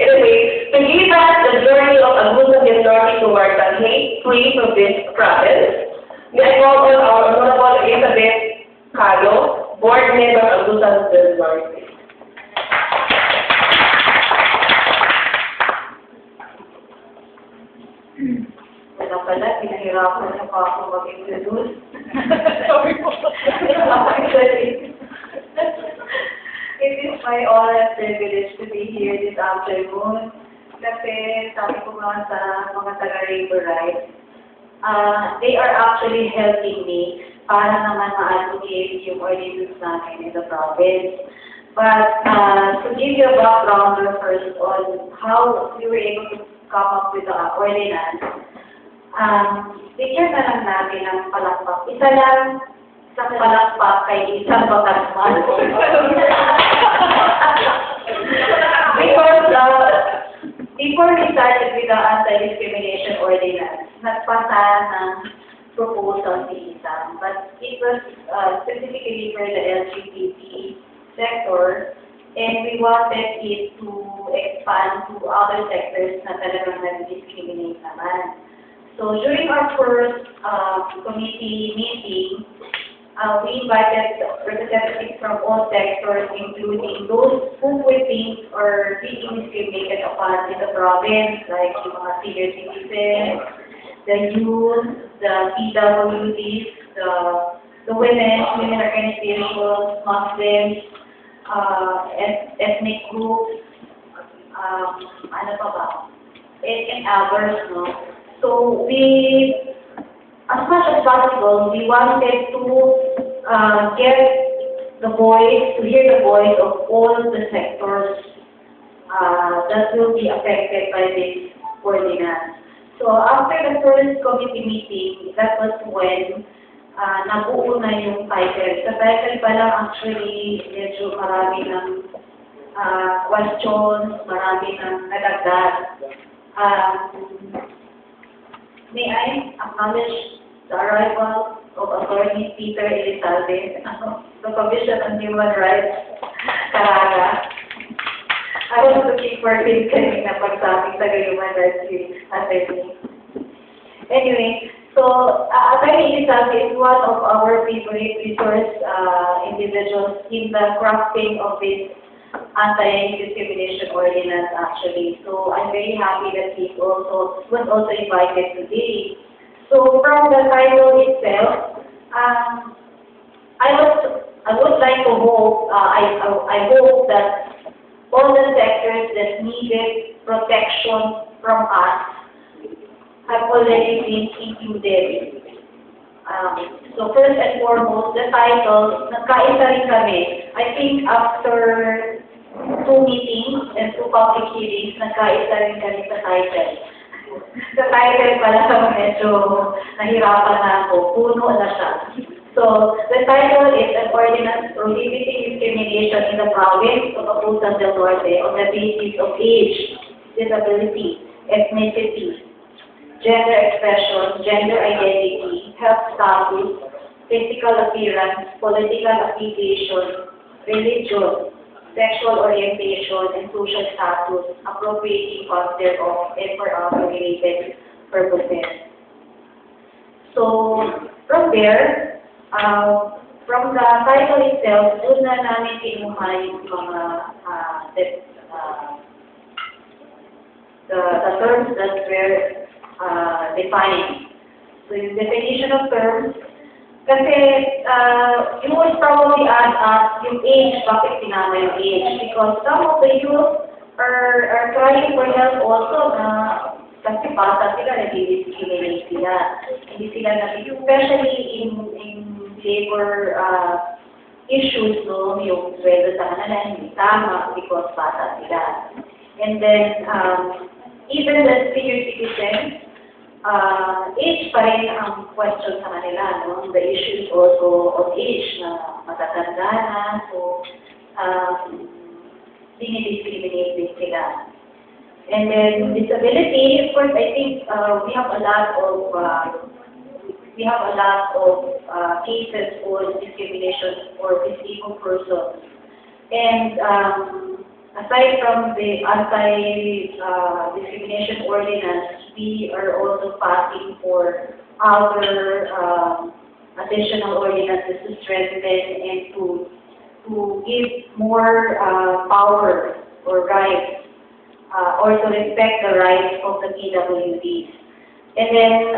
Anyway, to give us the journey of Agusan del Norte towards a hate-free province province, we are called on our Honorable Elizabeth Calo, Board Member of Agusan del Norte. Wala pala, pinahirapan na pa ako mag-introduce. Sorry po. Actually, it is my honor and privilege to be here this afternoon. Kasi sabi ko nga sa mga taga-labor rights, they are actually helping me para naman ma-advocate yung ordinance namin in the province. But to give you a background first on how we were able to come up with the ordinance, bigyan na lang natin ng palakpak. Isa lang isang palakpak kay isang batasman. Because before we started with the anti-discrimination ordinance, nagpasa ng proposal si Isang, but it was specifically for the LGBT sector, and we wanted it to expand to other sectors na talagang nag-discriminate naman. So during our first committee meeting, we invited representatives from all sectors, including those who we think are being discriminated upon in the province, like yung mga senior citizens, the youth, the PWDs, the women organizations, Muslims, ethnic groups, ano pa ba? And others, no? So we, as much as possible, we wanted to get the voice, to hear the voice of all the sectors that will be affected by this ordinance. So after the first committee meeting, that was when nabuo na yung title. Sa title pa lang actually, medyo marami ng questions, marami ng nadagdag. May I acknowledge the arrival of Attorney Peter Elizalde, the Commission on Human Rights, Caraga. I was looking for him kanina pagsabi sa Human Rights Attorney. Anyway, so Attorney Elizalde is one of our favorite resource individuals in the crafting of this anti-discrimination ordinance actually. So I'm very happy that he was also invited today. So from the title itself, I would like to hope, I hope that all the sectors that needed protection from us have already been included. So first and foremost, the title, nagkaisa rin kami. I think after 2 meetings and 2 public hearings, nagkaisa rin kami sa title. Sa title pala medyo nahirapan na ako, puno na siya. So the title is an ordinance prohibiting discrimination in the province of Agusan del Norte on the basis of age, disability, ethnicity, gender expression, gender identity, health status, physical appearance, political affiliation, religion, sexual orientation, and social status, appropriating funds thereof and for other related purposes. So, from there, from the title itself, doon na namin kinuha yung mga the terms that were defined. So, yung definition of terms, kasi you would probably ask us yung age, bakit sinama yung age? Because some of the youth are trying for help also na kasi bata sila, nag-discriminate sila. Hindi sila especially in labor issues, no, yung sweldo sa kanila hindi tama because bata sila. And then, even the senior citizens, age pa rin ang question sa kanila, no? The issue is also of age na matatanda na, so dinidiscriminate din sila. And then disability, of course, I think we have a lot of we have a lot of cases on discrimination for disabled persons. And aside from the anti-discrimination ordinance, we are also passing for other additional ordinances to strengthen and to give more power or rights or to respect the rights of the PWDs. And then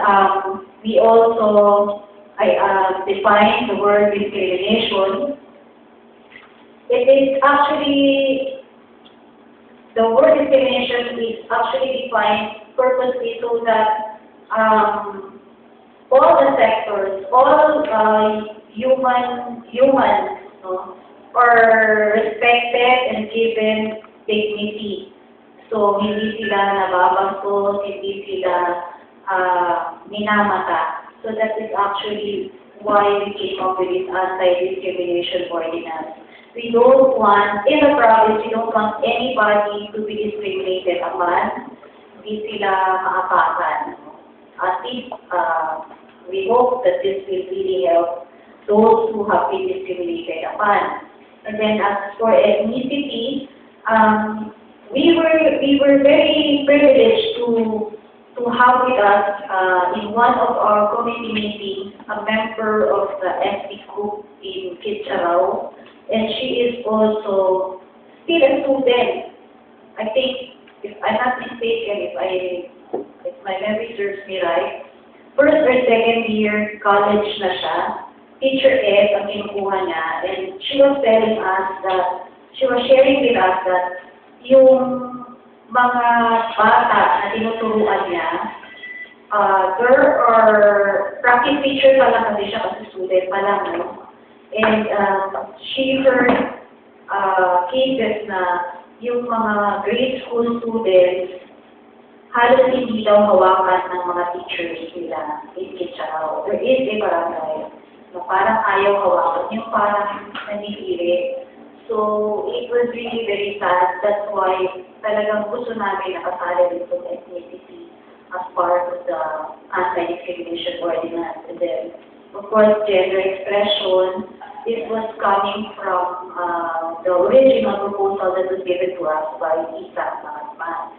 we also define the word discrimination. It is actually, the word discrimination is actually defined purposely so that all the sectors, all humans, no, are respected and given dignity. So, hindi sila nababastos, hindi sila minamata. So that is actually why we came up with this anti-discrimination ordinance. We don't want, in the province, we don't want anybody to be discriminated upon. Hindi sila maapakan. At least, we hope that this will really help those who have been discriminated upon. And then as for ethnicity, we were very privileged to have with us in one of our committee meetings a member of the ethnic group in Kitcharao, and she is also still a student. I think, if I'm not mistaken, if my memory serves me right, first or second year college na siya, teacher ed ang kinukuha niya, and she was telling us that, she was sharing with us that yung mga bata na tinuturuan niya, there are practice teacher pa lang kasi siya kasi student pa lang, no? And she heard cases na yung mga grade school students halos hindi daw hawakan ng mga teachers nila in Kitcharao. There is a barangay na parang ayaw hawakan, yung parang nanihiri. So, it was really very sad. That's why talagang gusto namin nakasali dito ethnicity as part of the anti-discrimination ordinance. And then, of course, gender expression. This was coming from the original proposal that was given to us by Isaac Mahatman.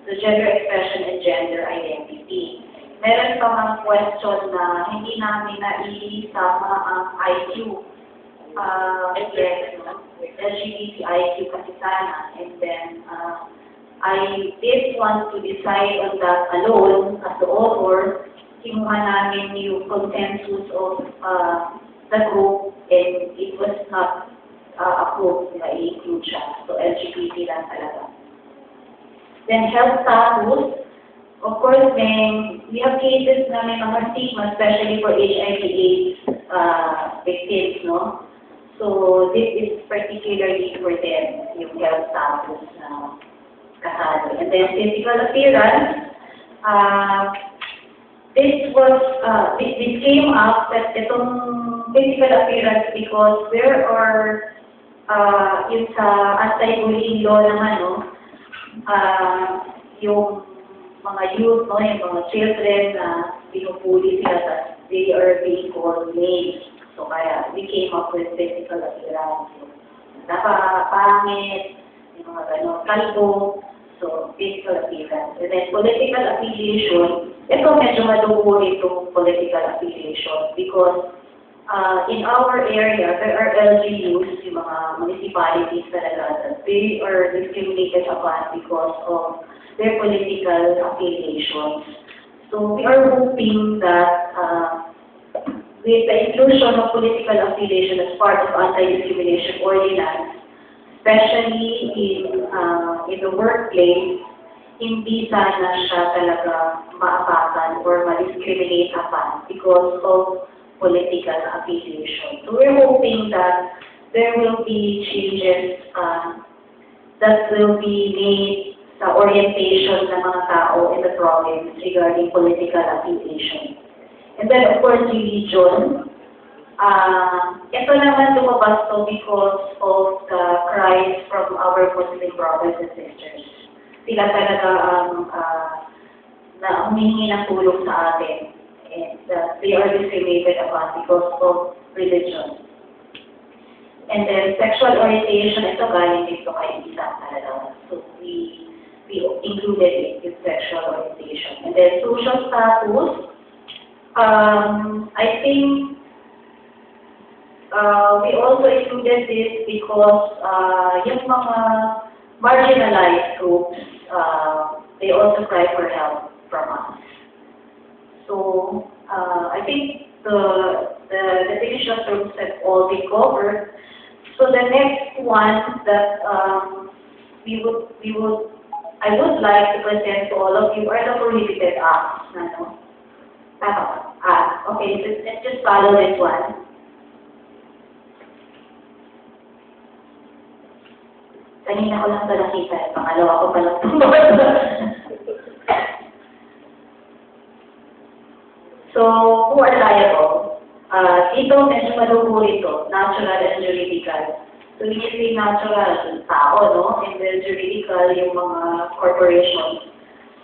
So, gender expression and gender identity. Meron pa mga question na hindi namin naisama ang IQ. LGBTIQ kasi sana. And then, I did want to decide on that alone as the author. Kinuha namin yung consensus of the group, and it was not approved na i-include siya. So, LGBT lang talaga. Then, health status. Of course, we have cases na may mga stigma, especially for HIV/AIDS victims, no? So, this is particularly for them, yung health status na kasali. And then, physical appearance. This came up that itong physical appearance because there are, yung sa anti-bullying law naman, no? Yung mga youth, no? Yung mga children na binubuli sila, they are being called names. So, kaya we came up with physical appearance. Napapangit, yung mga gano'n, kalbo, so physical appearance. And then political affiliation, ito medyo madugo itong political affiliation because in our area, there are LGUs, yung mga municipalities talaga, they are discriminated upon because of their political affiliations. So, we are hoping that with the inclusion of political affiliation as part of anti-discrimination ordinance, especially in the workplace, hindi sana siya talaga maapakan or ma-discriminate upon because of political affiliation. So we're hoping that there will be changes that will be made sa orientation ng mga tao in the province regarding political affiliation. And then, of course, religion. Ito naman lumabas to because of the cries from our Muslim brothers and sisters. Sila talaga ang na humingi ng tulong sa atin. and that they are discriminated upon because of religion. And then sexual orientation, ito galing dito kay isang talaga. So we included it in sexual orientation. And then social status, I think we also included this because yung mga marginalized groups, they also cry for help from us. So I think the definition terms have all been covered. So the next one that I would like to present to all of you are the prohibited acts. Okay, let's just follow this one. Kanina ko lang ito nakita, pangalawa ko palang So, who are liable? Dito, medyo malubo ito, natural and juridical. So, usually natural, tao, no? And then juridical, yung mga corporations.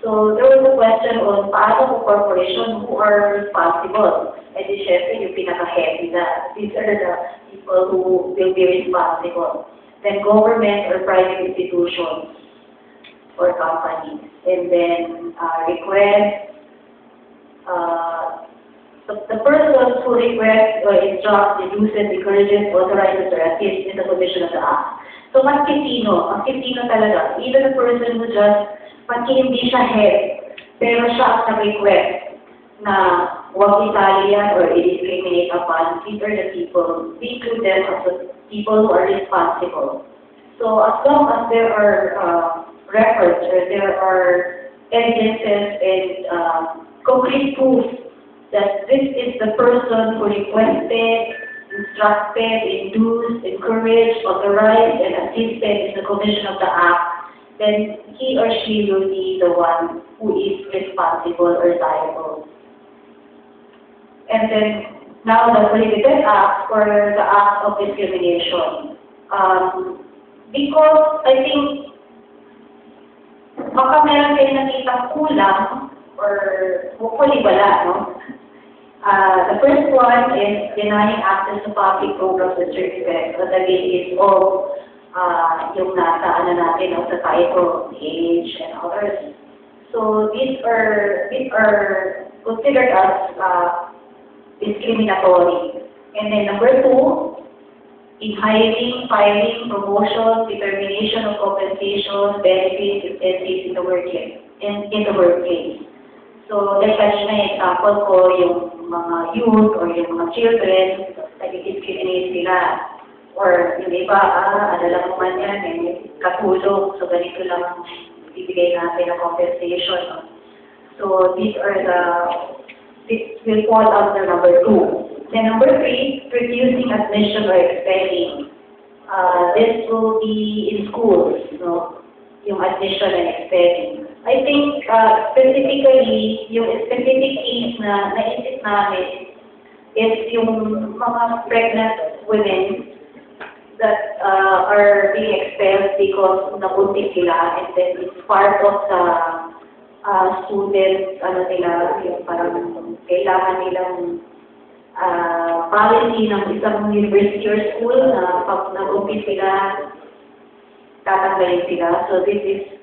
So, there was a question on paano kung corporation who are responsible. E di, syempre, yung pinaka-heavy na. These are the people who will be responsible. Then, government or private institutions or companies. And then, request, the person who requests or instructs, deduces, encourages, authorizes, or assists in the commission of the act. So, ang sino talaga, even the person who just, hindi siya head, pero siya ang nag-request na huwag itali yan or i-discriminate upon, these are the people, we include them as the people who are responsible. So, as long as there are records or there are evidences and concrete proof that this is the person who requested, instructed, induced, encouraged, authorized, and assisted in the commission of the act, then he or she will be the one who is responsible or liable. And then, now the prohibited act or the act of discrimination. Because I think, baka meron kayo nakitang kulang, or hopefully wala, no? The first one is denying access to public programs and services on the basis of yung nasa natin, sa title, age, and others. So these are considered as discriminatory. And then number two, in hiring, filing, promotion, determination of compensation, benefits, incentives in the workplace. So, like kanina example ko, yung mga youth or yung mga children, nag-discriminate sila. Or yung iba, ano lang naman yan, katulong, so ganito lang ibigay natin na compensation. So, these will fall under number two. Then number three, refusing admission or expelling. This will be in schools, no? Yung admission and expelling. I think specifically, yung specific case na naisip namin is yung mga pregnant women that are being expelled because nabuntis sila, and then it's part of the students, yung parang kailangan nilang policy ng isang university or school na pag nabuntis sila, tatanggalin sila. So this is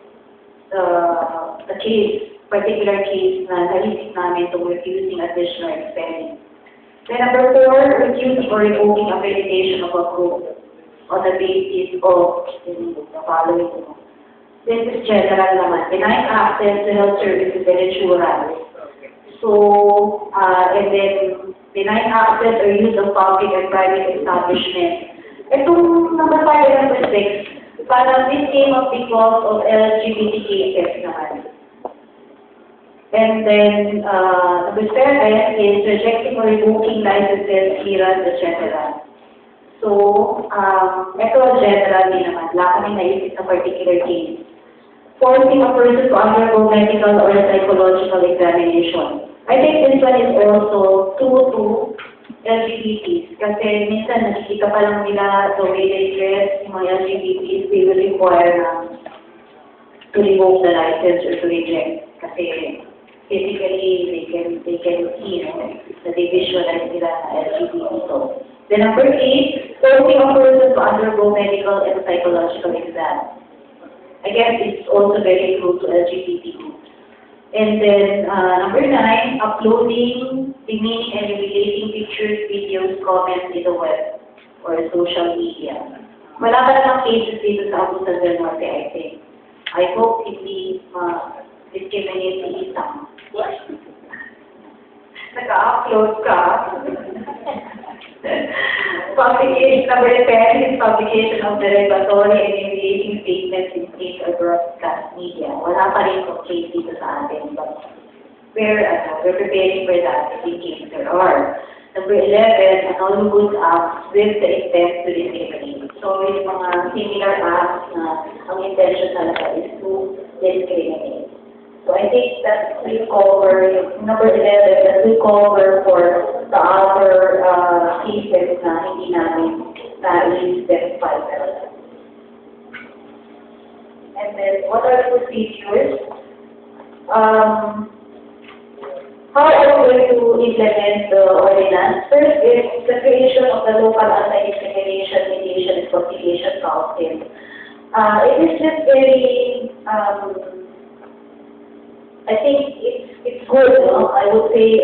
the case, particular case na naisip namin to refusing admission or expelling. Then number four, refusing or revoking accreditation of a group on the basis of the following. This is general naman. Denying access to health services and insurance. So, and then denying access or use of public and private establishments. Itong number 5 and number 6, parang this came up because of LGBT cases naman. And then, number 7 is rejecting or revoking licenses, clearance, etc. So, ito general din naman. Wala kami naisip na particular case. Forcing a person to undergo medical or psychological examination. I think this one is also true to LGBTs. Kasi minsan nakikita pa lang nila the way they dress, yung mga LGBTs, they will require to revoke the license or to reject. Kasi physically, they can see, that they visualize nila na LGBT to. Then number 8, forcing a person to undergo medical and psychological exam. I guess it's also very close to LGBT groups. And then number 9, uploading, demeaning and humiliating pictures, videos, comments in the web or social media. Wala ka namang cases dito sa Agusan del Norte, I think. I hope hindi discriminate si Isang. Naka-upload ka. Publication, number 10 is publication of derogatory and humiliating statements in state or broadcast media. Wala pa rin po case dito sa atin, but we're preparing for that in case there are. Number 11, anonymous acts with the intent to discriminate. So, yung mga similar acts na ang intention talaga is to discriminate. So, I think that will cover, number 11, that will cover for the other cases na hindi namin na-specify talaga. And then, what are the procedures? How are we going to implement the ordinance? First is the creation of the local anti-discrimination mediation and conciliation council. It is just very, I think it's good, no? I would say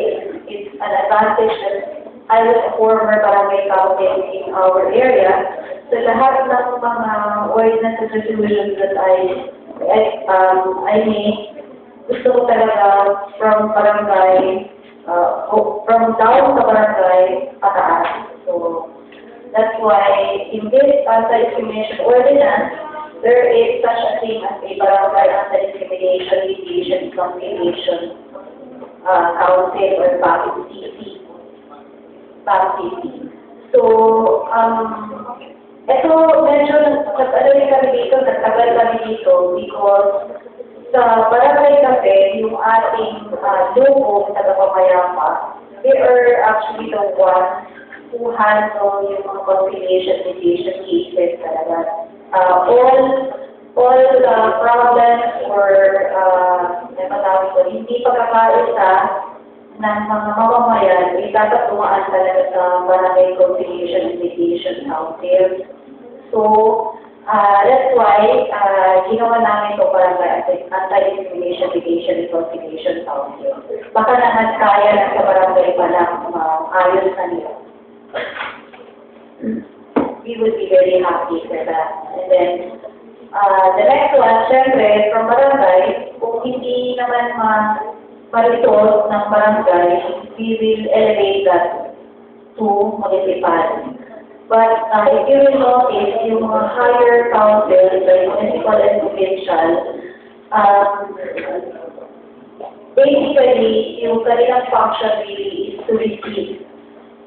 it's an advantage that I was a former barangay council in our area. So lahat ng mga ordinances resolutions that I made, gusto ko talaga from barangay, from down sa barangay pataas. So, that's why in this anti-discrimination ordinance, there is such a thing as a barangay anti-discrimination mediation conciliation council or PAC-CC. So, ito medyo nagtagal kami dito because sa barangay kasi, yung ating logo sa Tagapagmayapa, they are actually the ones who handle yung mga conciliation mediation cases talaga. All the problems or hindi pagkakaisa ng mga mamamayan ay dapat tumaan talaga sa barangay conciliation mediation council. So, that's why, ginawa namin ito para anti-discrimination mediation and conciliation council. Baka naman kaya na sa barangay pa lang ayos na nila. We would be very happy for that. And then, the next one, syempre, from barangay, kung hindi naman ma-resolve ng barangay, we will elevate that to municipal. But if you will notice, yung mga higher councils, like municipal and provincial, basically, yung kanilang function really is to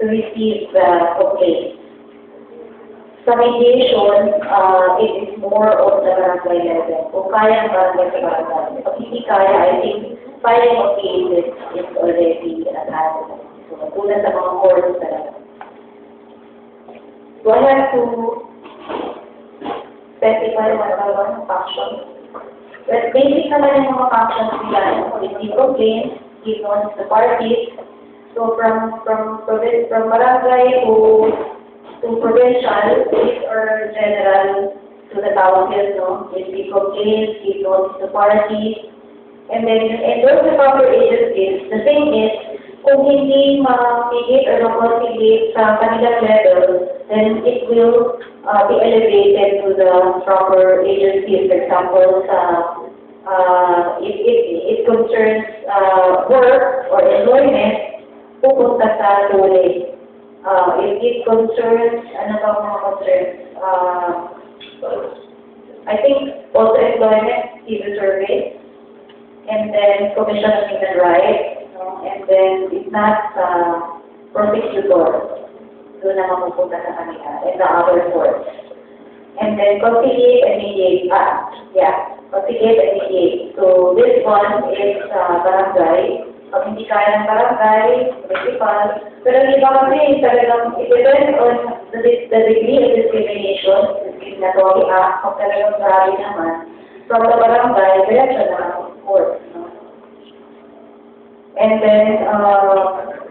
receive the complaint. Sa mediation, it is more on the barangay level. Kung kaya ng barangay sa barangay. Pag hindi kaya, I think, filing of cases is already at hand. So, tulad sa mga courts talaga. So I have to specify what are one function. But basic naman yung mga functions nila, receive complaints, give notice to parties. So from barangay to provincial, these are general to the council, no? Receive complaints, give notice to parties. And then in those proper agencies, the thing is, kung hindi ma-mitigate or ma-conciliate sa kanilang level, then it will be elevated to the proper agencies. For example, if it concerns work or employment, pupunta sa DOLE. If it concerns, ano ba mga concerns? I think also employment, civil service, and then Commission on Human Rights, and then it's not prosecutor. Doon na mapupunta sa kanila, and the other courts. And then conciliate and mediate. Conciliate and mediate. So this one is barangay. Pag hindi kaya ng barangay, municipal. Pero hindi ba kasi talagang, it depends on the degree of discrimination, discriminatory act, kung talagang grabe naman, from the barangay, diretso na court. No? And then,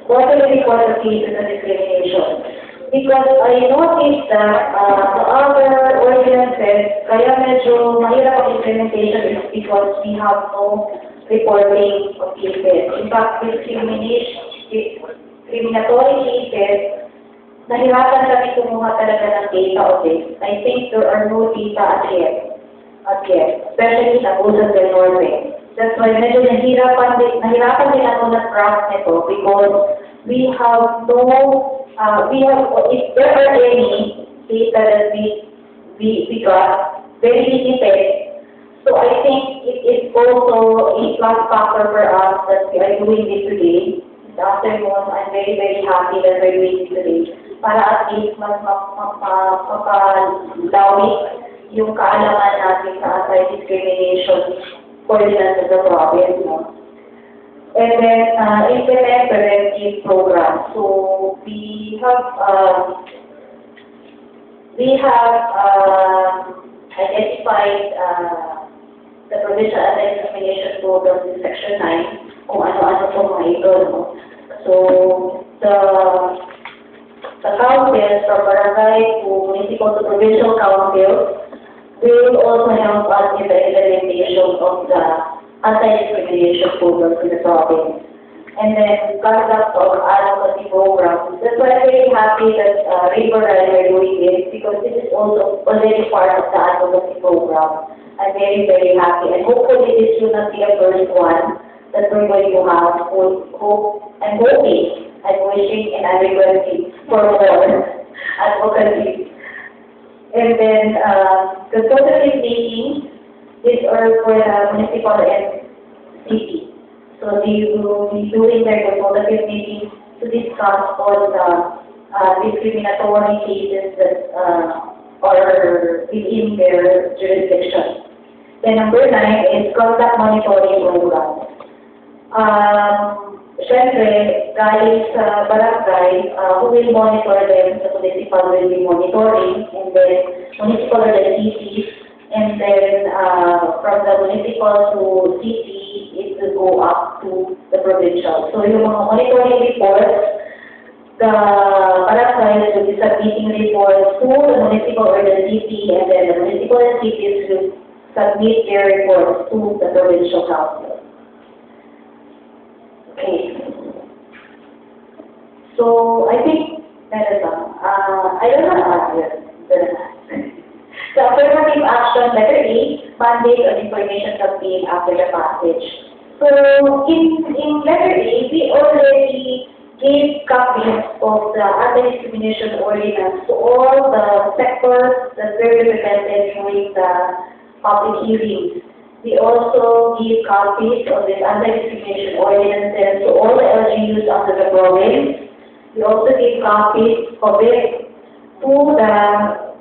quarterly report of cases of discrimination. Because I noticed that the other ordinances, kaya medyo mahirap ang implementation is because we have no reporting of cases. In fact, discriminatory cases, nahirapan kami kumuha talaga ng data of this. I think there are no data as yet, especially sa Luzon del Norte. That's why medyo nahirapan din ako na graph nito because we have no if there are any data that we got, very limited. So I think it is also a plus factor for us that we are doing this today. This afternoon, I'm very, very happy that we're doing this today. Para at least mas mapalawik yung kaalaman natin sa anti-discrimination ordinance of the province. No? And then implement preventive programs. So we have identified the provincial anti-discrimination programs in Section 9, kung ano-ano po mga ito. No? So the councils from barangay to municipal to provincial councils will also help us in the implementation of the anti-discrimination programs in the province. And then conduct of advocacy programs. That's why I'm very happy that River and I are doing this because this is also already part of the advocacy program. I'm very, very happy. And hopefully this will not be the first one that we're going to have. I'm hoping, I'm wishing, and I'm requesting for more advocacy. And then consultative meetings. These are for the municipal and city. So they will be doing their consultative meetings to discuss all the discriminatory cases that are within their jurisdiction. Then number 9 is conduct monitoring program. Siyempre, galing sa barangay, who will monitor them, the municipal will be monitoring, and then municipal or the cities. And then from the municipal to city, it will go up to the provincial. So yung mga monitoring reports, the barangays will be submitting reports to the municipal or the city, and then the municipal and cities will submit their reports to the provincial council. Okay. So I think that is I don't know how to answer. The affirmative action, letter A, mandate on information campaign after the passage. So, in letter A, we already gave copies of the anti-discrimination ordinance to all the sectors that were represented during the public hearings. We also give copies of this anti-discrimination ordinance to all the LGUs under the province. We also give copies of it to the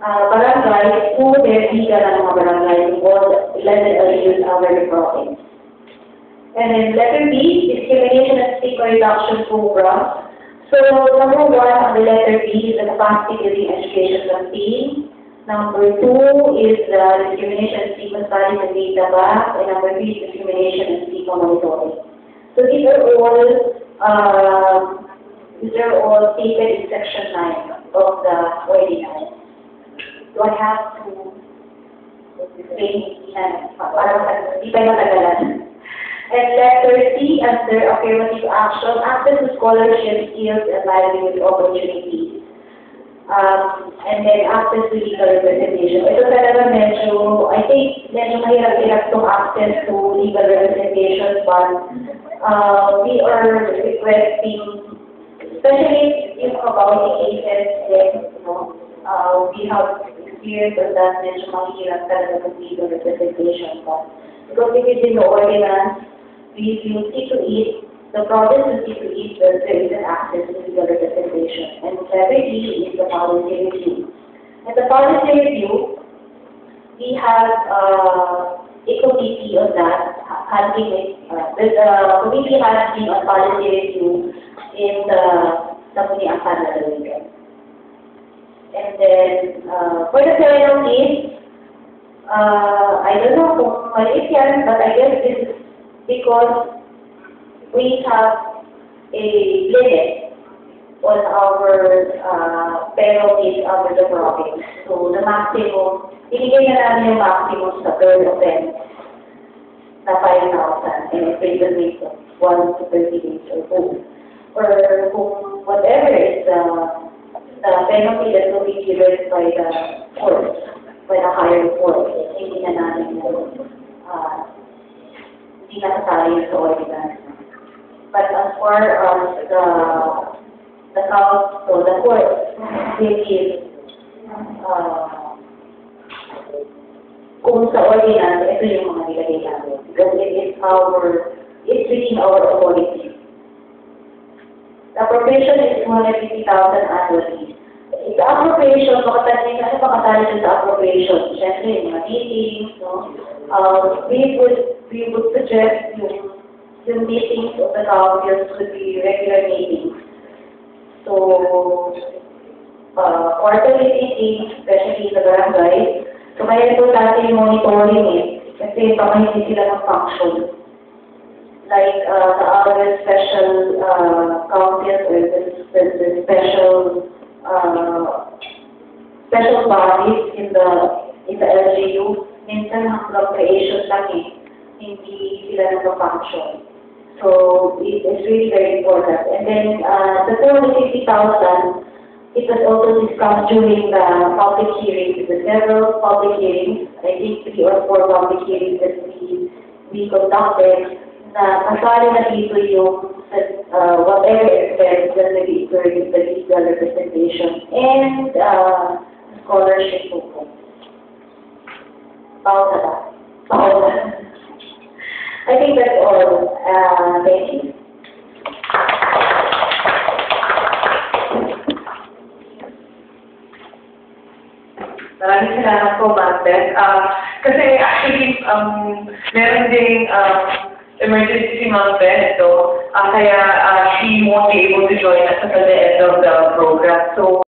barangay, to their legal ng mga barangay, all 11 LGUs under the province. And then letter B, discrimination and stigma reduction program. So number 1 on the letter B is the capacity building education campaign. Number 2 is the discrimination and stigma studies and data bank. And number 3 is discrimination and stigma monitoring. So these are all stated in section 9 of the ordinance. So I have to explain para hindi tayo matagalan. And letter C, under affirmative action, access to scholarship, skills, and livelihood opportunities. And then access to legal representation. Ito talaga medyo, I think, medyo mahirap-hirap itong access to legal representation, but we are requesting, especially yung about cases, then, we have experience on that, medyo mahirap talaga ng legal representation. Because if it is the ordinance, we will see to it, the province will see to it that there is an access to legal representation. And letter E is the policy review. And the policy review, we have a committee on that, handling it. The committee has been on policy review in the Sangguniang Panlalawigan. And then, for the Serenong case, I don't know kung maliit yan, but I guess this is because we have a limit on our penalties under the province. So the maximum, binigay na namin yung maximum sa per offense na 5,000 and imprisonment of 1 to 30 days or both. Or kung whatever is the penalty that will be given by the court, by the higher court, hindi na namin hindi nakasali sa ordinance. But as far as the council, the court will give kung sa ordinance, ito yung mga nilagay namin. Because it's within our authority. The appropriation is 250,000 annually. The appropriation, kasi makasali siya sa appropriation. Siyempre, yung mga meetings, no? We would suggest yung meetings of the councils would be regular meetings. So, quarterly meetings, especially in the barangay. So, kaya ito dati yung monitoring kasi baka hindi sila mag-function. Like the other special councils or the special bodies in the LGU, minsan hanggang creation lang hindi sila nag-function. So it is really very important. And then the 250,000, it was also discussed during the public hearings. There were several public hearings, I think 3 or 4 public hearings that we conducted, na kasali na dito yung whatever expense that nag-incur with the legal representation and scholarship po. Pausa. I think that's all. Thank you. Maraming salamat po, Ma'am Beth. Kasi actually, meron ding emergency si Ma'am Beth, so kaya she won't be able to join us at the end of the program. So,